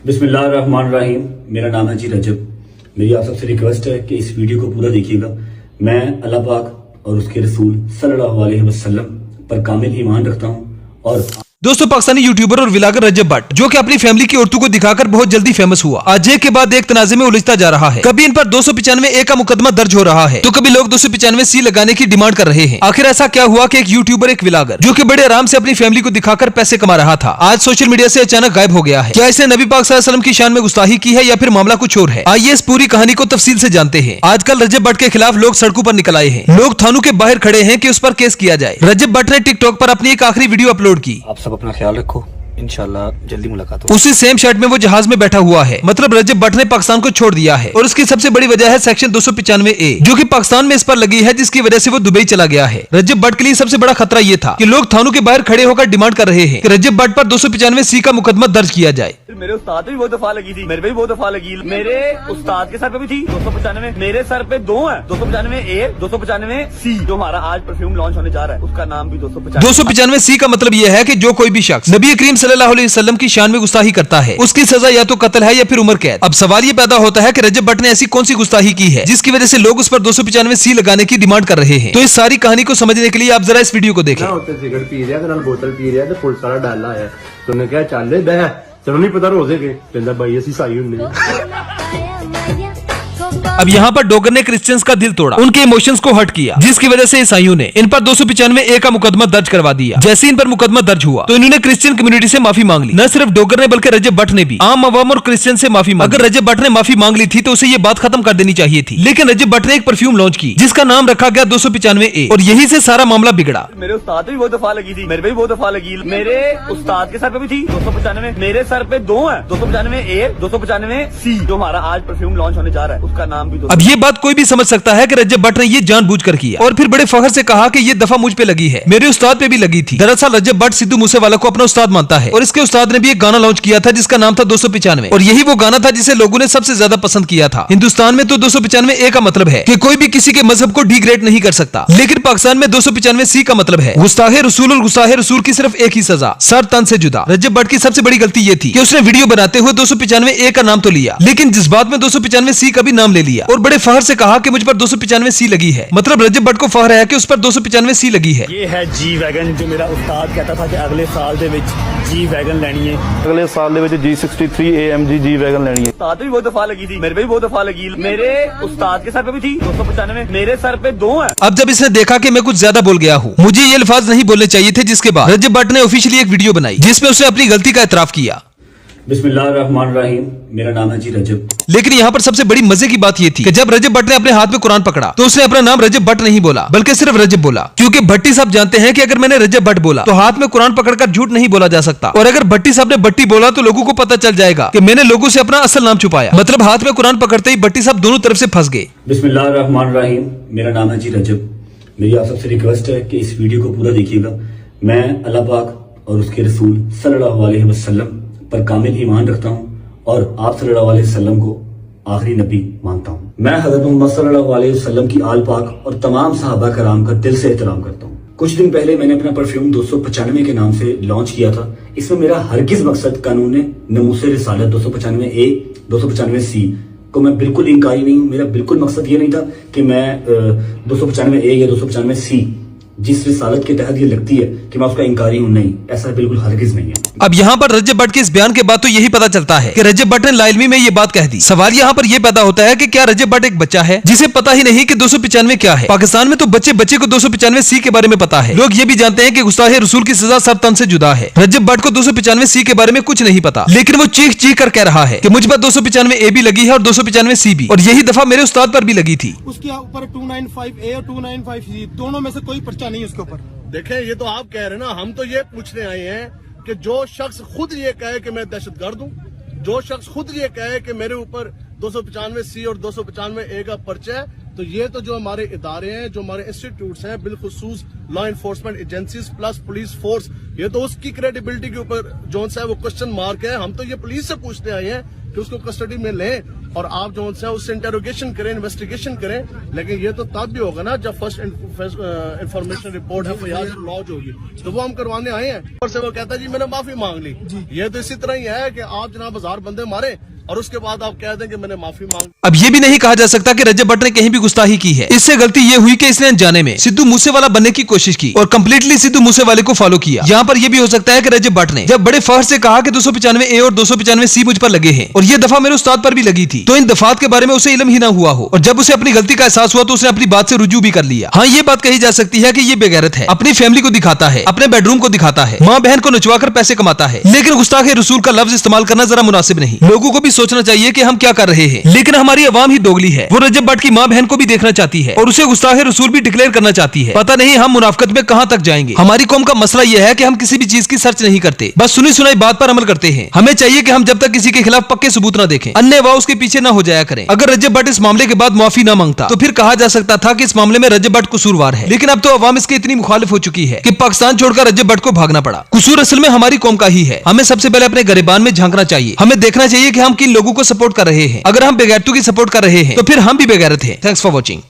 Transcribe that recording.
बिस्मिल्लाहिर्रहमानिर्रहीम। मेरा नाम है जी रजब। मेरी आप सबसे रिक्वेस्ट है कि इस वीडियो को पूरा देखिएगा। मैं अल्लाह पाक और उसके रसूल सल्लल्लाहु अलैहि वसल्लम पर कामिल ईमान रखता हूँ। और दोस्तों, पाकिस्तानी यूट्यूबर और व्लॉगर रजब भट्ट, जो कि अपनी फैमिली की औरतों को दिखाकर बहुत जल्दी फेमस हुआ, आज एक के बाद एक तनाजे में उलझता जा रहा है। कभी इन पर 295A का मुकदमा दर्ज हो रहा है, तो कभी लोग 295C लगाने की डिमांड कर रहे हैं। आखिर ऐसा क्या हुआ कि एक यूट्यूबर, एक व्लॉगर, जो कि बड़े आराम से अपनी फैमिली को दिखाकर पैसे कमा रहा था, आज सोशल मीडिया से अचानक गायब हो गया है? क्या इसने नबी पाक सल्लल्लाहु अलैहि वसल्लम की शान में गुस्ताखी की है या फिर मामला कुछ और है? आइए इस पूरी कहानी को तफसील से जानते हैं। आजकल रजब भट्ट के खिलाफ लोग सड़कों पर निकल आए हैं, लोग थानों के बाहर खड़े हैं कि उस पर केस किया जाए। रजब भट्ट ने टिकटॉक पर अपनी एक आखिरी वीडियो अपलोड की। आप सब अपना ख्याल रखो, इंशाल्लाह जल्दी मुलाकात हो। उसी सेम शर्ट में वो जहाज में बैठा हुआ है, मतलब रजब भट्ट ने पाकिस्तान को छोड़ दिया है। और उसकी सबसे बड़ी वजह है सेक्शन 295A, जो कि पाकिस्तान में इस पर लगी है, जिसकी वजह से वो दुबई चला गया है। रजब भट्ट के लिए सबसे बड़ा खतरा ये था कि लोग थानों के बाहर खड़े होकर डिमांड कर रहे हैं कि रजब भट्ट पर 295C का मुकदमा दर्ज किया जाए। मेरे उस्ताद पे भी बहुत दफा लगी थी, मेरे पे भी बहुत दफा लगी। मेरे उस्ताद के सर पे भी थी 295, मेरे सर पे दो है 295A, 295C। जो हमारा आज परफ्यूम लॉन्च होने जा रहा है, उसका नाम भी 295C का मतलब यह है कि जो कोई भी शख्स नबी करीम सल्लल्लाहु अलैहि वसल्लम की शान में गुस्ताखी करता है, उसकी सजा या तो कत्ल है या फिर उम्र कैद। अब सवाल ये पैदा होता है कि रजब भट्ट ने ऐसी कौन सी गुस्ताखी की है जिसकी वजह से लोग उस पर 295C लगाने की डिमांड कर रहे हैं? तो इस सारी कहानी को समझने के लिए आप जरा इस वीडियो को देखें। सिगरेट पी रहा है, बोतल पी रहा है, तो पुलिस वाला डाला है, तो उन्हें क्या चल बह चलो नहीं पता रोजे के कहता भाई असी साई हुन्ने। अब यहाँ पर डॉगर ने क्रिश्चियंस का दिल तोड़ा, उनके इमोशंस को हर्ट किया, जिसकी वजह से ईसाइयों ने इन पर 295A का मुकदमा दर्ज करवा दिया। जैसे ही इन पर मुकदमा दर्ज हुआ तो इन्होंने क्रिश्चियन कम्युनिटी से माफी मांग ली। न सिर्फ डॉगर ने बल्कि रजब भट्ट ने भी आम अवाम और क्रिश्चियन से माफी मांगी। अगर रजब भट्ट ने माफी मांग ली थी तो उसे ये बात खत्म कर देनी चाहिए थी, लेकिन रजब भट्ट ने एक परफ्यूम लॉन्च की जिसका नाम रखा गया 295A, और यही से सारा मामला बिगड़ा। मेरे उस्ताद पे भी बहुत दफा लगी थी, मेरे पे भी बहुत दफा लगी। मेरे उस्ताद के सर पे भी थी 295, मेरे सर पे दो है 295A, 295C। जो हमारा आज परफ्यूम लॉन्च होने जा रहा है, उसका नाम भी अब ये बात कोई भी समझ सकता है कि रजब भट्ट ने ये जानबूझकर किया, और फिर बड़े फखर से कहा कि ये दफा मुझ पे लगी है, मेरे उस्ताद पे भी लगी थी। दरअसल रजब भट्ट सिद्धू मूसेवाला को अपना उस्ताद मानता है, और इसके उस्ताद ने भी एक गाना लॉन्च किया था जिसका नाम था 295, और यही वो गाना था जिसे लोगों ने सबसे ज्यादा पसंद किया था। हिंदुस्तान में तो 295A का मतलब है कि कोई भी किसी के मजहब को डिग्रेड नहीं कर सकता, लेकिन पाकिस्तान में 295C का मतलब है गुस्ताखे रसूल, और गुस्ताखे रसूल की सिर्फ एक ही सजा, सर तन से जुदा। रजब भट्ट की सबसे बड़ी गलती ये थी कि उसने वीडियो बनाते हुए 295A का नाम तो लिया, लेकिन जज्बात में 295C का भी नाम ले लिया, और बड़े फखर से कहा कि मुझ पर 295C लगी है। मतलब रजब भट्ट को फखर है कि उस पर 295C लगी है। ये है जी वैगन, जो मेरा उस्ताद कहता था कि अगले साल दे विच जी वैगन लेनी है, अगले साल दे विच G63 AMG जी वैगन लेनी है। उस्ताद पे भी बहुत दफा लगी थी, मेरे पे भी बहुत दफा लगी। मेरे उस्ताद के सर पे भी थी 295, मेरे सर पे दो है। अब जब इसने देखा कि मैं कुछ ज्यादा बोल गया हूँ, मुझे ये अल्फाज नहीं बोलने चाहिए थे, जिसके बाद रजब भट्ट ने ऑफिशियली एक वीडियो बनाई जिसमें उसने अपनी गलती का एतराफ किया। बिस्मिल्लाहिर्रहमानिर्रहीम। मेरा नाम है जी रजब। लेकिन यहाँ पर सबसे बड़ी मजे की बात ये थी कि जब रजब भट्ट ने अपने हाथ में कुरान पकड़ा तो उसने अपना नाम रजब भट्ट नहीं बोला, बल्कि सिर्फ रजब बोला, क्योंकि भट्टी साहब जानते हैं कि अगर मैंने रजब भट्ट बोला तो हाथ में कुरान पकड़कर झूठ नहीं बोला जा सकता, और अगर भट्टी साहब ने भट्टी बोला तो लोगों को पता चल जाएगा कि मैंने लोगों से अपना असल नाम छुपाया। मतलब हाथ में कुरान पकड़ते ही भट्टी साहब दोनों तरफ से फंस गए। बिस्मिल्लाहिर्रहमानिर्रहीम। मेरा नाम है जी रजब। मेरी आप सबसे रिक्वेस्ट है कि इस वीडियो को पूरा देखिएगा। मैं अल्लाह पाक और उसके रसूल सल्लल्लाहु अलैहि वसल्लम पर कामिल ईमान रखता हूँ, और आप सल्लल्लाहु अलैहि वसल्लम को आखिरी नबी मानता हूँ। मैं हज़रत मोहम्मद सल्लल्लाहु अलैहि वसल्लम की आल पाक और तमाम सहाबा कराम का दिल से एहतराम करता हूँ। कुछ दिन पहले मैंने अपना परफ्यूम 295 के नाम से लॉन्च किया था। इसमें मेरा हरगिज मकसद कानून नमूसे रिसालत 295A, 295C को मैं बिल्कुल इंकारी नहीं हूँ। मेरा बिल्कुल मकसद ये नहीं था कि मैं 295A या 295C जिस रिसालत के तहत ये लगती है कि मैं उसका इंकारी हूं, नहीं, ऐसा बिल्कुल हरगिज नहीं है। अब यहाँ पर रजब भट्ट के इस बयान के बाद तो यही पता चलता है कि रजब भट्ट ने लाइलमी में ये बात कह दी। सवाल यहाँ पर ये पैदा होता है कि क्या रजब भट्ट एक बच्चा है जिसे पता ही नहीं कि 295 क्या है? पाकिस्तान में तो बच्चे को 295C के बारे में पता है। लोग ये भी जानते हैं कि गुस्ताखे रसूल की सजा सर तन से जुदा है। रजब भट्ट को 295C के बारे में कुछ नहीं पता, लेकिन वो चीख चीख कर कह रहा है कि मुझ पर 295A भी लगी है और 295C भी, और यही दफा मेरे उस्ताद पर भी लगी थी। उसके ऊपर 295A और 295C दोनों में से कोई पर्चा नहीं उसके ऊपर। देखें, ये तो आप कह रहे हैं ना, हम तो ये पूछने आए हैं कि जो शख्स खुद ये कहे कि मैं दहशतगर्द हूँ, जो शख्स खुद ये कहे कि मेरे ऊपर 295C और 295A का पर्चा है, तो ये तो जो हमारे इदारे हैं, जो हमारे इंस्टीट्यूट्स हैं, बिलखुसूस law enforcement agencies plus police force, ये तो उसकी क्रेडिबिलिटी के ऊपर जो सा है वो क्वेश्चन मार्क है। हम तो ये पुलिस से पूछते आए हैं कि उसको कस्टडी में लें और आप जो है उससे इंटेरोगेशन करें, इन्वेस्टिगेशन करें। लेकिन ये तो तब भी होगा ना जब first information report FIR launch होगी, तो वो हम करवाने आए हैं। और से वो कहता है जी मैंने माफी मांग ली। ये तो इसी तरह ही है कि आप जनाब 1000 बंदे मारे और उसके बाद आप कह दें कि मैंने माफी मांग। अब ये भी नहीं कहा जा सकता कि रजब भट्ट ने कहीं भी गुस्ताखी की है। इससे गलती ये हुई कि इसने अनजाने में सिद्धू मूसेवाला बनने की कोशिश की और कंप्लीटली सिद्धू मूसेवाले को फॉलो किया। यहाँ पर यह भी हो सकता है कि रजब भट्ट ने जब बड़े फख्र से कहा कि 295A और 295C मुझ पर लगे हैं और ये दफा मेरे उस्ताद पर भी लगी थी, तो इन दफात के बारे में उसे इल्म ही ना हुआ हो और जब उसे अपनी गलती का एहसास हुआ तो उसने अपनी बात से रुजू भी कर लिया। हाँ, ये बात कही जा सकती है कि ये बेगैरत है, अपनी फैमिली को दिखाता है, अपने बेडरूम को दिखाता है, माँ बहन को नचवा कर पैसे कमाता है, लेकिन गुस्ताखे रसूल का लफ्ज इस्तेमाल करना जरा मुनासिब नहीं। लोगों को भी सोचना चाहिए कि हम क्या कर रहे हैं, लेकिन हमारी अवाम ही दोगली है। वो रजब भट्ट की माँ बहन को भी देखना चाहती है और उसे गुस्ताखे रसूल भी डिक्लेयर करना चाहती है। पता नहीं हम मुनाफिकत में कहां तक जाएंगे। हमारी कौम का मसला यह है कि हम किसी भी चीज की सर्च नहीं करते, बस सुनी सुनाई बात पर अमल करते हैं। हमें चाहिए कि हम जब तक किसी के खिलाफ पक्के सबूत ना देखें, अन्य वाह उसके पीछे ना हो जाया करें। अगर रजब भट्ट इस मामले के बाद माफी ना मांगता तो फिर कहा जा सकता था कि इस मामले में रजब भट्ट कसूरवार है, लेकिन अब तो अवाम इसके इतनी मुखालिफ हो चुकी है कि पाकिस्तान छोड़कर रजब भट्ट को भागना पड़ा। कसूर असल में हमारी कौम का ही है। हमें सबसे पहले अपने गिरबान में झांकना चाहिए। हमें देखना चाहिए कि हम किन लोगों को सपोर्ट कर रहे हैं। अगर हम बेगैरतों की सपोर्ट कर रहे हैं तो फिर हम भी बेगैरत हैं। Thanks for watching.